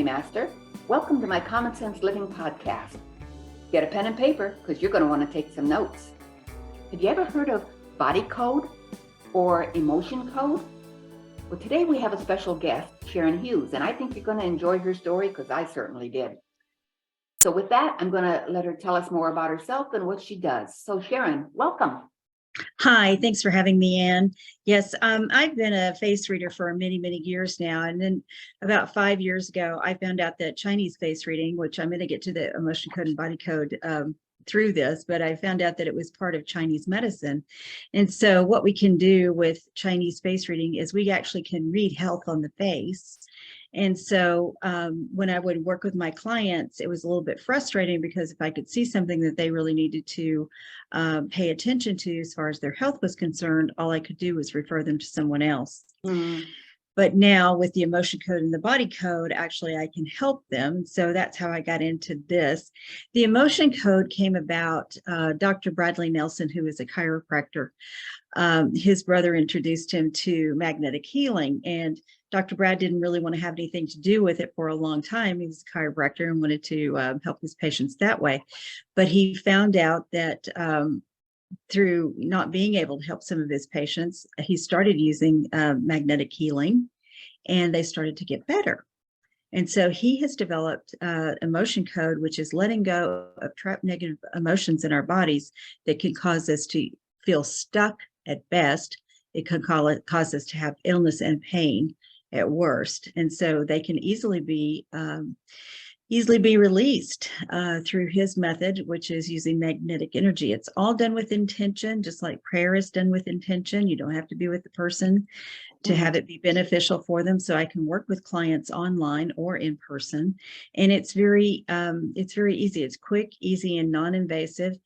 Tammy Master. Welcome to my Common Sense Living podcast. Get a pen and paper because you're going to want to take some notes. Have you ever heard of body code or emotion code? Well, today we have a special guest, Sherron Hughes, and I think you're going to enjoy her story because I certainly did. So with that, I'm going to let her tell us more about herself and what she does. So Sherron, welcome. Hi, thanks for having me, Ann. Yes, I've been a face reader for many, many years now. And then about 5 years ago, I found out that Chinese face reading, which I'm going to get to the emotion code and body code through this, but I found out that it was part of Chinese medicine. And so what we can do with Chinese face reading is we actually can read health on the face. And so when I would work with my clients, it was a little bit frustrating because if I could see something that they really needed to pay attention to as far as their health was concerned, all I could do was refer them to someone else. Mm. But now with the emotion code and the body code, actually, I can help them. So that's how I got into this. The emotion code came about Dr. Bradley Nelson, who is a chiropractor. His brother introduced him to magnetic healing, and Dr. Brad didn't really want to have anything to do with it for a long time. He was a chiropractor and wanted to help his patients that way. But he found out that through not being able to help some of his patients, he started using magnetic healing, and they started to get better. And so he has developed emotion code, which is letting go of trapped negative emotions in our bodies that can cause us to feel stuck at best. It can cause us to have illness and pain at worst. And so they can easily be released through his method, which is using magnetic energy. It's all done with intention, just like prayer is done with intention. You don't have to be with the person to have it be beneficial for them. So I can work with clients online or in person, and it's very easy. It's quick, easy, and non-invasive.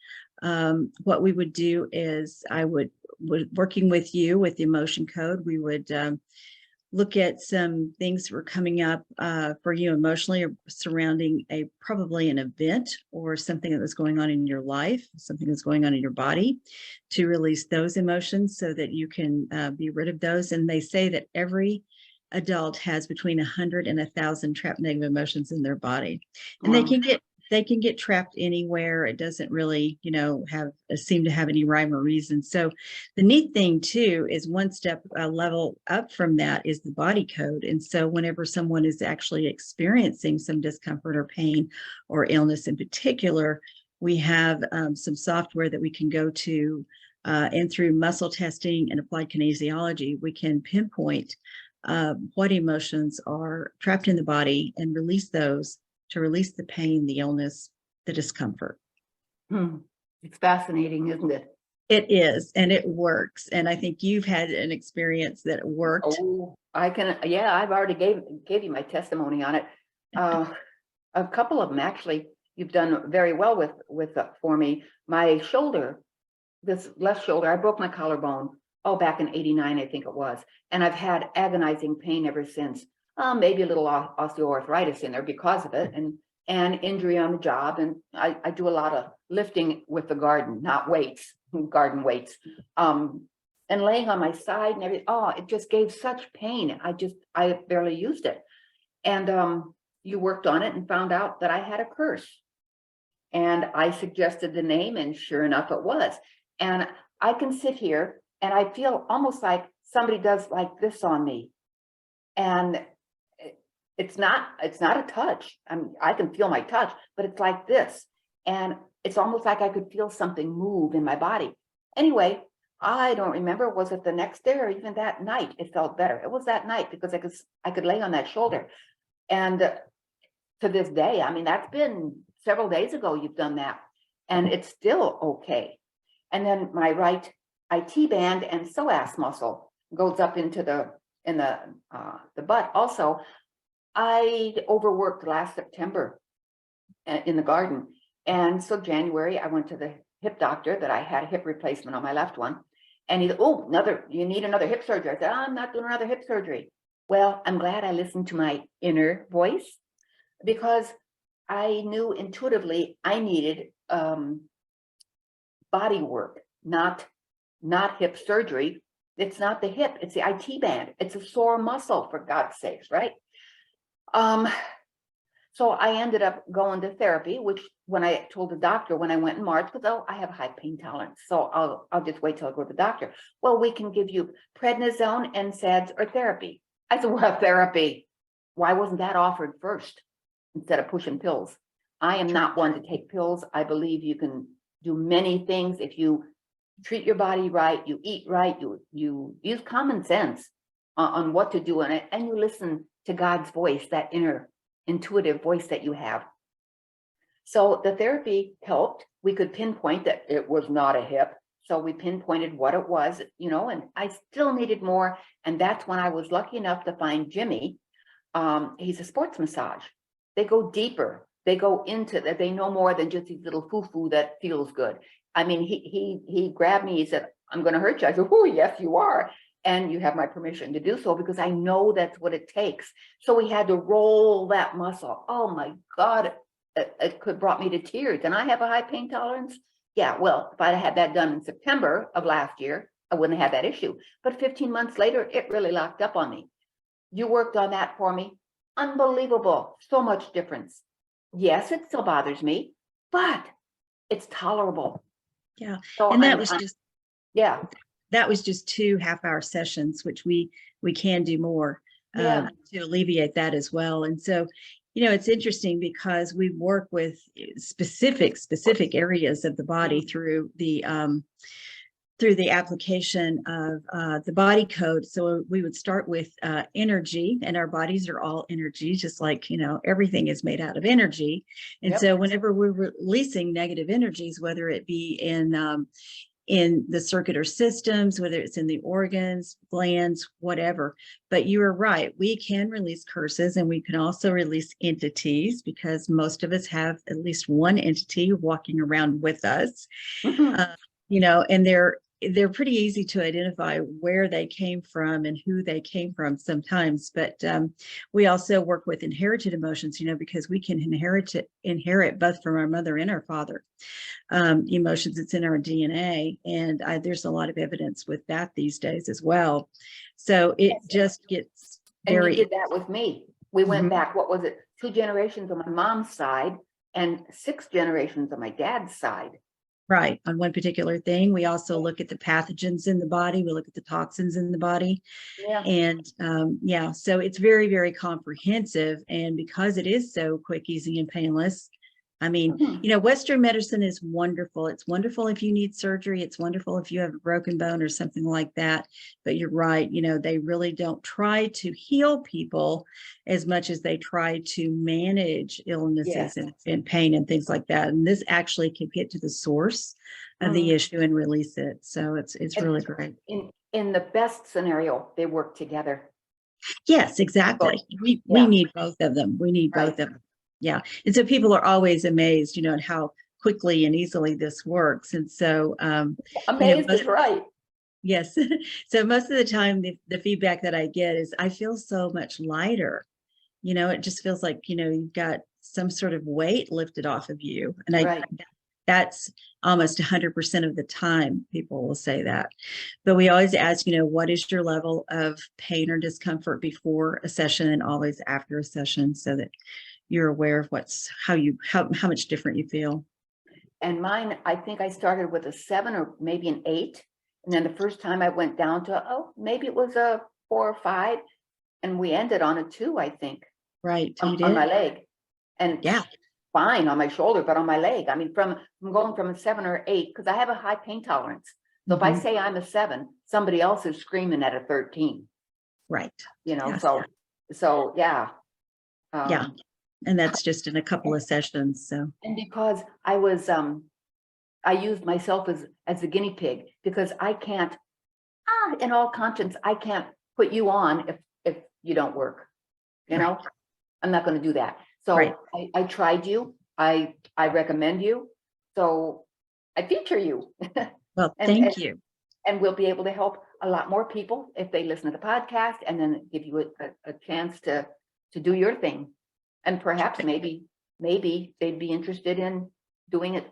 What we would do is I would working with you with the emotion code, we would look at some things that were coming up for you emotionally or surrounding probably an event or something that was going on in your life, something that's going on in your body, to release those emotions so that you can be rid of those. And they say that every adult has between 100 and 1,000 trapped negative emotions in their body, and Wow. they can get trapped anywhere. It doesn't really, seem to have any rhyme or reason. So the neat thing too is one step level up from that is the body code. And so whenever someone is actually experiencing some discomfort or pain or illness in particular, we have some software that we can go to, and through muscle testing and applied kinesiology, we can pinpoint what emotions are trapped in the body and release those, to release the pain, the illness, the discomfort. It's fascinating, isn't it? It is, and it works. And I think you've had an experience that worked. Oh, I've already gave you my testimony on it. A couple of them, actually, you've done very well with for me. My shoulder, this left shoulder, I broke my collarbone, back in 89, I think it was. And I've had agonizing pain ever since. Maybe a little osteoarthritis in there because of it, and injury on the job. And I do a lot of lifting with the garden, not weights, garden weights, and laying on my side and everything. Oh, it just gave such pain. I barely used it. And you worked on it and found out that I had a curse. And I suggested the name, and sure enough, it was. And I can sit here and I feel almost like somebody does like this on me. And it's not a touch. I can feel my touch, but it's like this. And it's almost like I could feel something move in my body. Anyway, I don't remember, was it the next day or even that night it felt better? It was that night because I could lay on that shoulder. And to this day, that's been several days ago you've done that, and it's still okay. And then my right IT band and psoas muscle goes up into the butt also. I overworked last September in the garden. And so January, I went to the hip doctor that I had a hip replacement on my left one. And he said, you need another hip surgery. I said, I'm not doing another hip surgery. Well, I'm glad I listened to my inner voice, because I knew intuitively I needed body work, not hip surgery. It's not the hip, it's the IT band. It's a sore muscle, for God's sakes, right? So I ended up going to therapy, which when I told the doctor when I went in March, because oh, I have high pain tolerance, so I'll just wait till I go to the doctor. Well, we can give you prednisone, NSAIDs, or therapy. I said, well, therapy. Why wasn't that offered first instead of pushing pills? I am not one to take pills. I believe you can do many things if you treat your body right, you eat right, you use common sense on what to do in it, and you listen to God's voice, that inner intuitive voice that you have. So the therapy helped. We could pinpoint that it was not a hip. So we pinpointed what it was, and I still needed more. And that's when I was lucky enough to find Jimmy. He's a sports massage. They go deeper. They go into that. They know more than just these little foo-foo that feels good. I mean, he grabbed me. He said, I'm going to hurt you. I said, oh, yes, you are. And you have my permission to do so because I know that's what it takes. So we had to roll that muscle. Oh my God, it could brought me to tears. And I have a high pain tolerance. Yeah, well, if I had that done in September of last year, I wouldn't have that issue. But 15 months later, it really locked up on me. You worked on that for me. Unbelievable. So much difference. Yes, it still bothers me, but it's tolerable. Yeah. So And that was just, yeah. that was just 2 half-hour sessions, which we can do more Yeah. to alleviate that as well. And so, it's interesting because we work with specific areas of the body through the application of the body code. So we would start with energy, and our bodies are all energy, just like, everything is made out of energy. And Yep. so whenever we're releasing negative energies, whether it be in the circuit or systems, whether it's in the organs, glands, whatever. But you are right. We can release curses, and we can also release entities, because most of us have at least one entity walking around with us. And they're pretty easy to identify where they came from and who they came from sometimes. But we also work with inherited emotions, because we can inherit both from our mother and our father. Emotions, it's in our DNA, and there's a lot of evidence with that these days as well. So it just gets very. And you did that with me. We went back, what was it, 2 generations on my mom's side and 6 generations on my dad's side. Right, on one particular thing. We also look at the pathogens in the body. We look at the toxins in the body. Yeah. And so it's very, very comprehensive. And because it is so quick, easy, and painless, I mean, Western medicine is wonderful. It's wonderful if you need surgery. It's wonderful if you have a broken bone or something like that. But you're right, they really don't try to heal people as much as they try to manage illnesses and pain and things like that. And this actually can get to the source of the issue and release it. So it's really great. In the best scenario, they work together. Yes, exactly. We need both of them. We need both of them. Yeah. And so people are always amazed, at how quickly and easily this works. And so, amazed is right. Yes. So most of the time, the feedback that I get is, I feel so much lighter. It just feels like, you've got some sort of weight lifted off of you. And that's almost 100% of the time people will say that. But we always ask, what is your level of pain or discomfort before a session, and always after a session, so that you're aware of how much different you feel. And mine, I think I started with a 7 or maybe an 8. And then the first time I went down to, maybe it was a 4 or 5. And we ended on a 2, I think. Right. On my leg. And fine on my shoulder, but on my leg. I mean, from going from a 7 or 8, because I have a high pain tolerance. So if I say I'm a 7, somebody else is screaming at a 13. Right. So yeah. And that's just in a couple of sessions. So, and because I was, I used myself as a guinea pig, because I can't, in all conscience, I can't put you on if you don't work, I'm not going to do that. So I tried you, I recommend you. So I feature you. Well, thank you. And we'll be able to help a lot more people if they listen to the podcast, and then give you a chance to do your thing. And perhaps maybe they'd be interested in doing it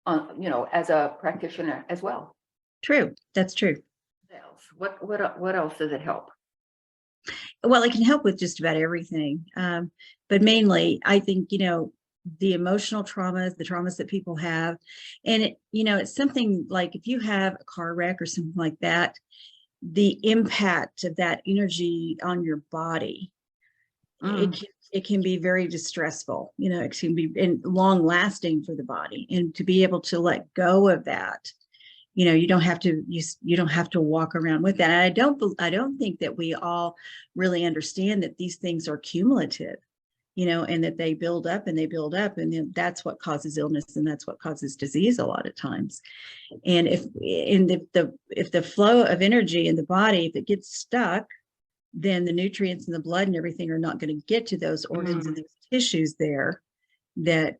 as a practitioner as well. True. That's true. What else does it help? Well, it can help with just about everything. but mainly I think, the emotional traumas, the traumas that people have. And it's something like if you have a car wreck or something like that, the impact of that energy on your body, it can be very distressful. It can be long lasting for the body, and to be able to let go of that, you don't have to you don't have to walk around with that. And I don't think that we all really understand that these things are cumulative, and that they build up and they build up, and then that's what causes illness, and that's what causes disease a lot of times. And if the flow of energy in the body, if it gets stuck, then the nutrients in the blood and everything are not going to get to those organs and those tissues there that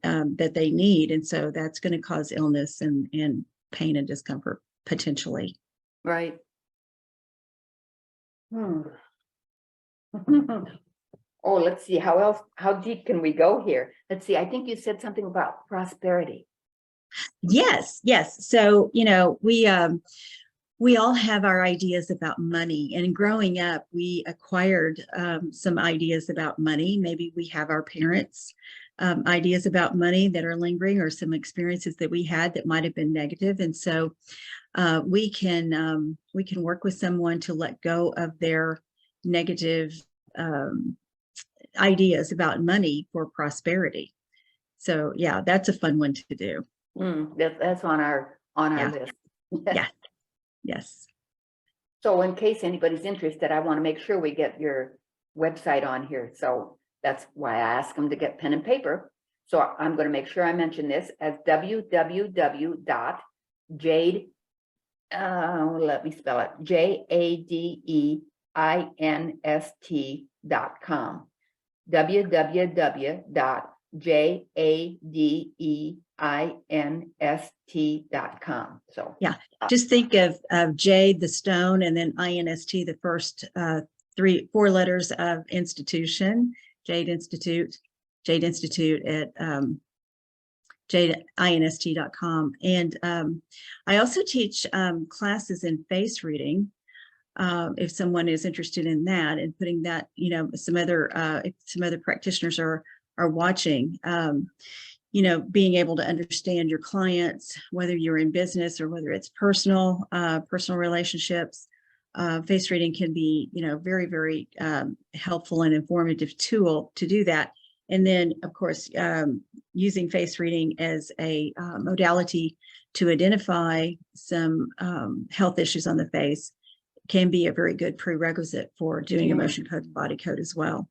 they need. And so that's going to cause illness and pain and discomfort potentially. Right. Oh, let's see, how deep can we go here? Let's see, I think you said something about prosperity. Yes. So, we all have our ideas about money, and growing up, we acquired some ideas about money. Maybe we have our parents' ideas about money that are lingering, or some experiences that we had that might have been negative. And so we can work with someone to let go of their negative ideas about money for prosperity. So yeah, that's a fun one to do. That's on our list. Yeah. Yes. So in case anybody's interested, I want to make sure we get your website on here. So that's why I asked them to get pen and paper. So I'm going to make sure I mention this as www.jade, let me spell it, JADEINST.com. www.JADEINST.com. So yeah, just think of Jade, the stone, and then INST, the first 4 letters of institution, Jade Institute at JADEINST.com. And I also teach classes in face reading. If someone is interested in that, and putting that, some other practitioners are watching, being able to understand your clients, whether you're in business or whether it's personal relationships. Face reading can be, very, very helpful and informative tool to do that. And then, of course, using face reading as a modality to identify some health issues on the face can be a very good prerequisite for doing emotion code and body code as well.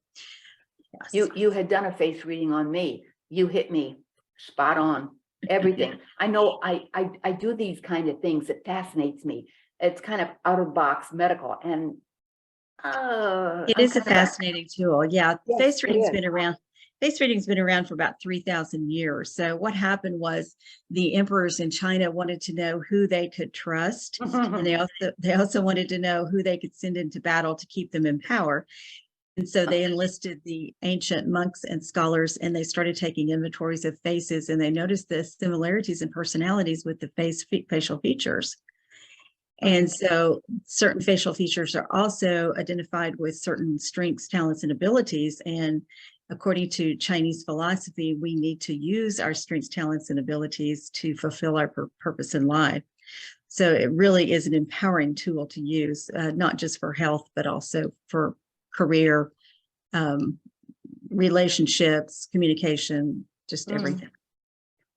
Yes. You had done a face reading on me. You hit me spot on. Everything. I know I do these kind of things. It fascinates me. It's kind of out of box medical, and it is a fascinating tool. Yeah, yes, face reading's been around. Face reading's been around for about 3,000 years. So what happened was the emperors in China wanted to know who they could trust, and they also wanted to know who they could send into battle to keep them in power. And so they enlisted the ancient monks and scholars, and they started taking inventories of faces, and they noticed the similarities in personalities with the facial features. And so certain facial features are also identified with certain strengths, talents, and abilities. And according to Chinese philosophy, we need to use our strengths, talents, and abilities to fulfill our purpose in life. So it really is an empowering tool to use, not just for health, but also for career, relationships, communication, just everything.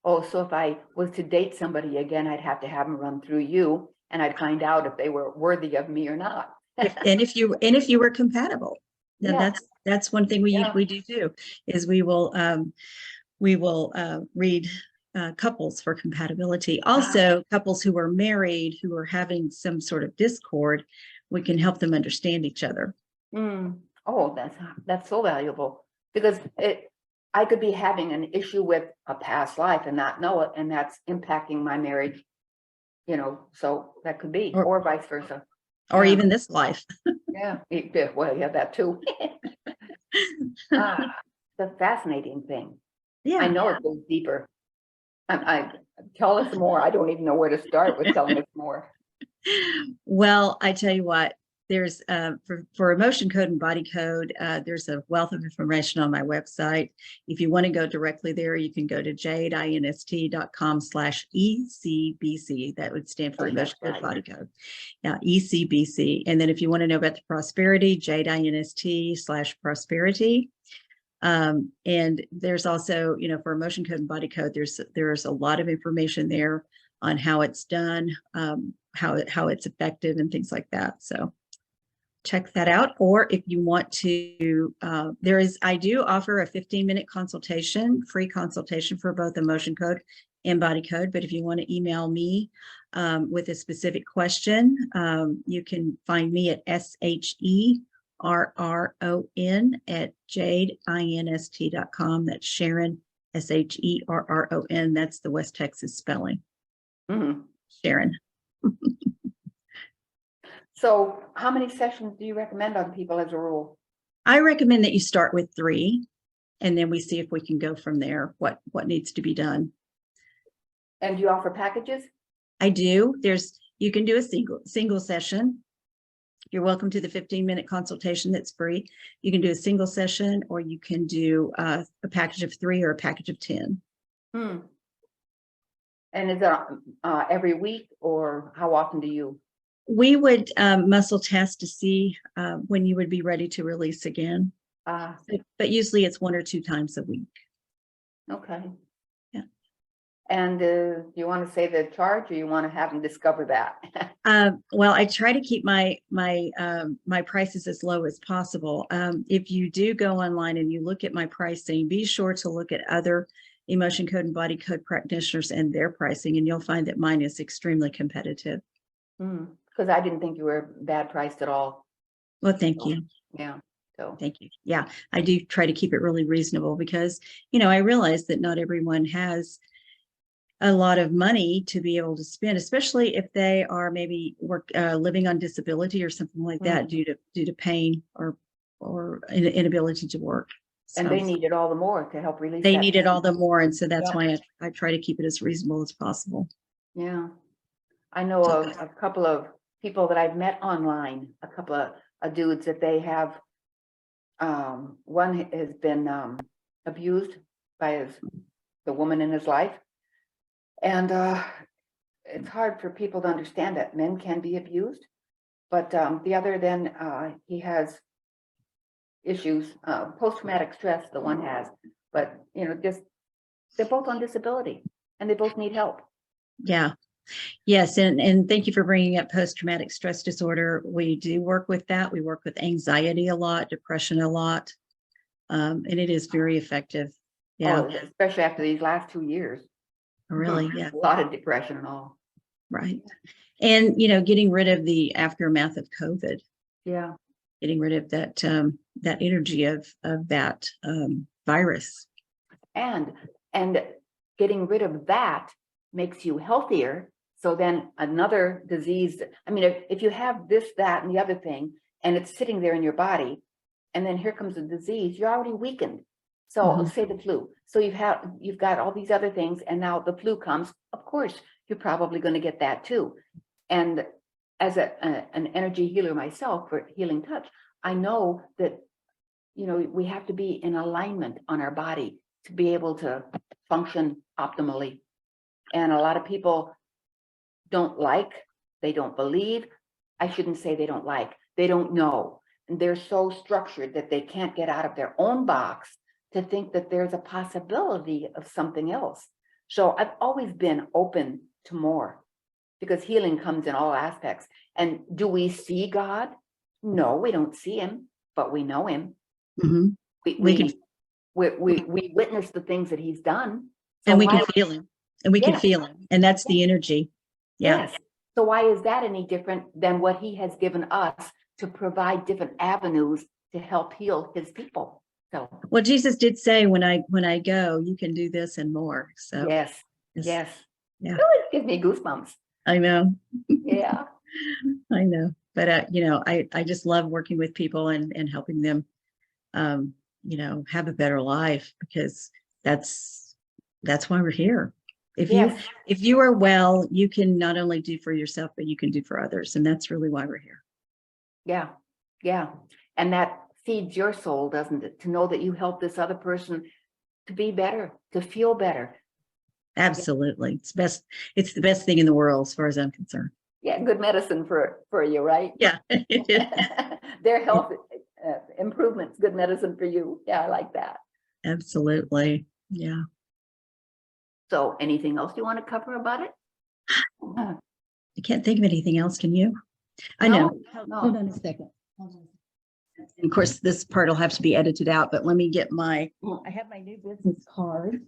Oh, so if I was to date somebody again, I'd have to have them run through you, and I'd find out if they were worthy of me or not. And if you were compatible, then Yeah. that's one thing we do is we will read couples for compatibility. Also, couples who are married, who are having some sort of discord, we can help them understand each other. Oh, that's so valuable, because I could be having an issue with a past life and not know it, and that's impacting my marriage, so that could be, or vice versa. Or even this life. Yeah, well, yeah, that too. The fascinating thing. Yeah, I know it goes deeper. I tell us more. I don't even know where to start with telling us more. Well, I tell you what, there's for emotion code and body code, there's a wealth of information on my website. If you want to go directly there, you can go to jadeinst.com/ECBC. That would stand for emotion code body code. Yeah, ECBC. And then if you want to know about the prosperity, jadeinst/prosperity. And there's also, for emotion code and body code, there's a lot of information there on how it's done, how it's effective and things like that. So check that out. Or if you want to, I do offer a 15-minute consultation, free consultation for both emotion code and body code. But if you want to email me with a specific question, you can find me at SHERRON@jadeinst.com. That's Sherron, SHERRON. That's the West Texas spelling. Sherron. So how many sessions do you recommend on people as a rule? I recommend that you start with 3, and then we see if we can go from there, what needs to be done. And do you offer packages? I do. You can do a single session. You're welcome to the 15-minute consultation that's free. You can do a single session, or you can do a package of 3 or a package of 10. And is that every week, or how often do you? We would muscle test to see when you would be ready to release again. But usually it's 1 or 2 times a week. Okay. Yeah. And do you want to say the charge, or you want to have them discover that? Well, I try to keep my prices as low as possible. If you do go online and you look at my pricing, be sure to look at other emotion code and body code practitioners and their pricing, and you'll find that mine is extremely competitive. Because I didn't think you were bad priced at all. Well, thank you. Yeah. So thank you. Yeah, I do try to keep it really reasonable because, I realize that not everyone has a lot of money to be able to spend, especially if they are maybe living on disability or something like that due to pain or inability to work. And they need it all the more to help release. They need it all the more, and so that's why I try to keep it as reasonable as possible. Yeah, I know a couple of people that I've met online, a couple of dudes that they have. One has been abused by the woman in his life, and it's hard for people to understand that men can be abused, but the other, then he has issues, post-traumatic stress, the one has, but just they're both on disability and they both need help. Yeah. Yes. And thank you for bringing up post-traumatic stress disorder. We do work with that. We work with anxiety a lot, depression a lot. And it is very effective. Yeah. Oh, especially after these last 2 years. Really? Yeah. A lot of depression and all. Right. And, getting rid of the aftermath of COVID. Yeah. Getting rid of that energy of that virus. And getting rid of that makes you healthier. So then another disease, I mean, if you have this, that, and the other thing, and it's sitting there in your body, and then here comes a disease, you're already weakened. So say the flu. So you've got all these other things, and now the flu comes. Of course, you're probably going to get that too. And as an energy healer myself for Healing Touch, I know that, we have to be in alignment on our body to be able to function optimally. And a lot of people they don't believe, I shouldn't say they don't like, they don't know. And they're so structured that they can't get out of their own box to think that there's a possibility of something else. So I've always been open to more, because healing comes in all aspects. And do we see God? No, we don't see him, but we know him. We witness the things that he's done. So and we can feel him. And we can feel him. And that's the energy. Yeah. Yes. So why is that any different than what he has given us to provide different avenues to help heal his people? So well, Jesus did say, when I go, you can do this and more. So yes. Yeah. It gives me goosebumps. I know. Yeah. I know. But I just love working with people and helping them have a better life, because that's why we're here. If you are well, you can not only do for yourself, but you can do for others. And that's really why we're here. Yeah, yeah. And that feeds your soul, doesn't it? To know that you help this other person to be better, to feel better. Absolutely. It's the best thing in the world as far as I'm concerned. Yeah, good medicine for you, right? Yeah. Their health improvements, good medicine for you. Yeah, I like that. Absolutely. Yeah. So anything else you want to cover about it? I can't think of anything else. Can you? I No, know. no. Hold on a second. And of course, this part will have to be edited out, but let me get I have my new business card.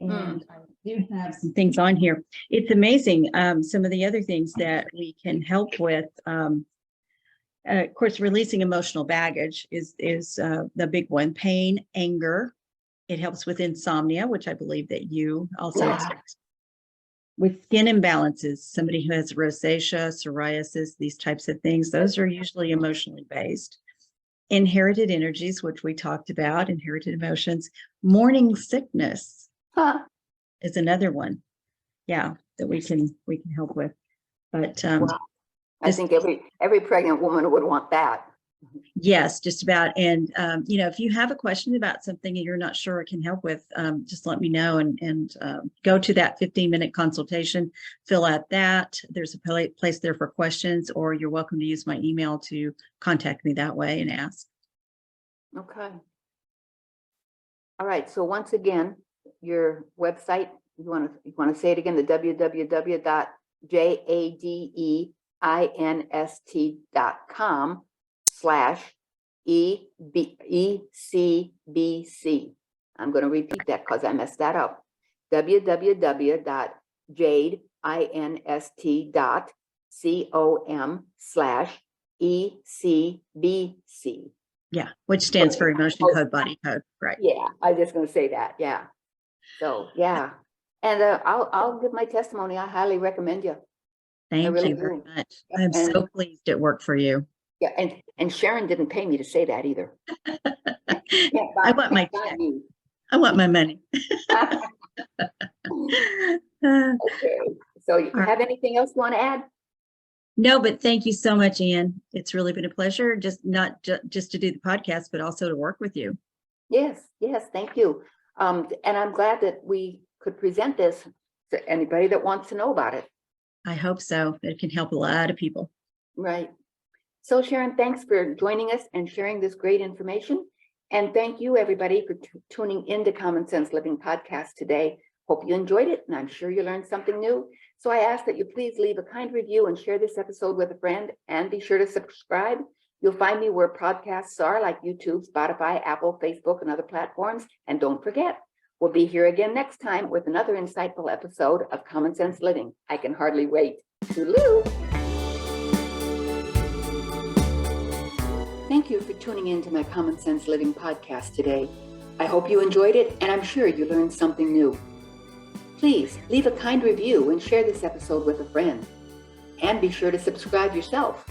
And I do have some things on here. It's amazing. Some of the other things that we can help with. Of course, releasing emotional baggage is the big one. Pain, anger. It helps with insomnia, which I believe that you also experience. With skin imbalances, somebody who has rosacea, psoriasis, these types of things, those are usually emotionally based. Inherited energies, which we talked about, inherited emotions. Morning sickness is another one. Yeah, that we can help with. But wow. I think every pregnant woman would want that. yes, just about. And if you have a question about something and you're not sure it can help with, just let me know and go to that 15-minute consultation, fill out that. There's a place there for questions, or you're welcome to use my email to contact me that way and ask. Okay. All right. So once again, your website, you want to say it again, the www.jadeinst.com/ECBC. I'm going to repeat that because I messed that up. www.jadeinst.com/ECBC. Yeah, which stands for Emotion Code Body Code, right? Yeah, I was just going to say that. Yeah. So yeah, and I'll give my testimony. I highly recommend you. Thank you very much. I'm so pleased it worked for you. Yeah, and Sherron didn't pay me to say that either. I want my check. I want my money. Okay. So you have anything else you want to add? No, but thank you so much, Ann. It's really been a pleasure, not just to do the podcast, but also to work with you. Yes, thank you. And I'm glad that we could present this to anybody that wants to know about it. I hope so. It can help a lot of people. Right. So Sherron, thanks for joining us and sharing this great information. And thank you, everybody, for tuning into Common Sense Living Podcast today. Hope you enjoyed it, and I'm sure you learned something new. So I ask that you please leave a kind review and share this episode with a friend, and be sure to subscribe. You'll find me where podcasts are, like YouTube, Spotify, Apple, Facebook, and other platforms. And don't forget, we'll be here again next time with another insightful episode of Common Sense Living. I can hardly wait. Toodaloo! Thank you for tuning in to my Common Sense Living podcast today. I hope you enjoyed it, and I'm sure you learned something new. Please leave a kind review and share this episode with a friend. And be sure to subscribe yourself.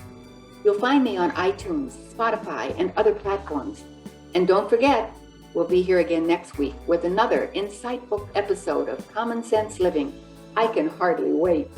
You'll find me on iTunes, Spotify, and other platforms. And don't forget, we'll be here again next week with another insightful episode of Common Sense Living. I can hardly wait.